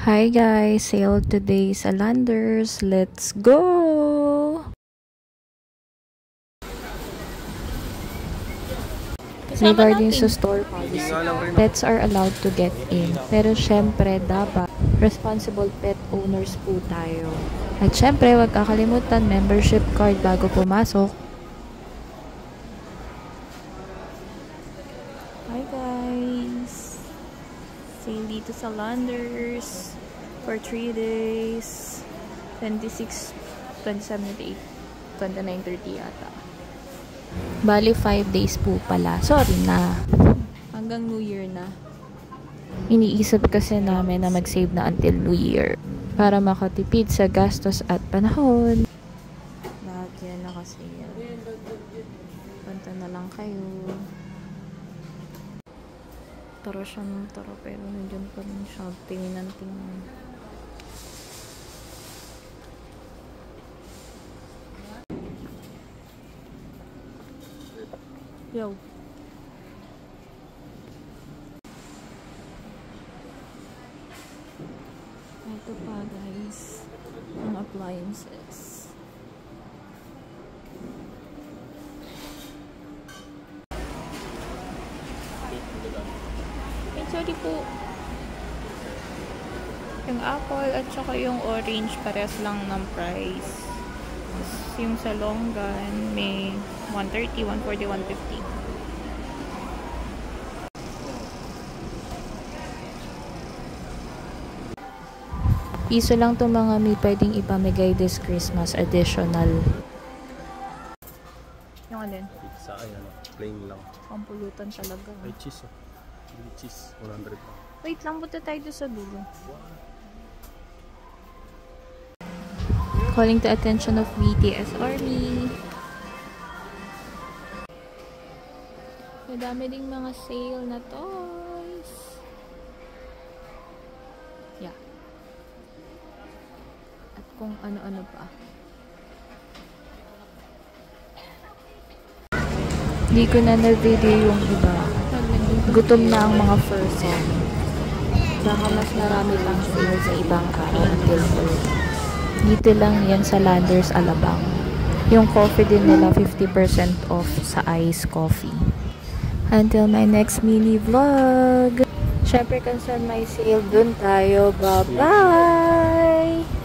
Hi guys, sale today sa Landers. Let's go! Regarding sa store policy, pets are allowed to get in. Pero syempre, dapat responsible pet owners po tayo. At syempre, wag kakalimutan membership card bago pumasok. Hi guys! Sale dito sa Landers for 3 days. 26, 27, 28, 29, 30 yata. Bali, 5 days po pala. Sorry na. Hanggang New Year na. Iniisip kasi namin na mag-save na until New Year para makatipid sa gastos at panahon. Lahat yan nakasale. Punta na lang kayo. Tara siya ng tara pero nandiyan pa rin siya. Tingnan. Yo. Ito pa guys. Ang appliances. Ay, sorry po. Yung apple at saka yung orange parehas lang ng price. Tapos yung sa longgan may 130, 140, 150. Piso lang itong mga may pwedeng ipamigay this Christmas additional. Yung alin? Pizza ay plain lang. Pampulutan talaga. Ay cheese oh. Cheese, 100 pa. Wait lang, punta tayo doon sa dulo. Calling the attention of BTS Army. Madami ding mga sale na toys. Yeah. At kung ano-ano pa. Hindi ko na na-video yung iba. Gutom na ang mga person. Baka mas marami pang sale sa ibang araw until dito lang yan sa Landers Alabang. Yung coffee din nila 50% off sa ice coffee. Until my next mini vlog. Syempre kung saan may sale dun tayo. Bye-bye!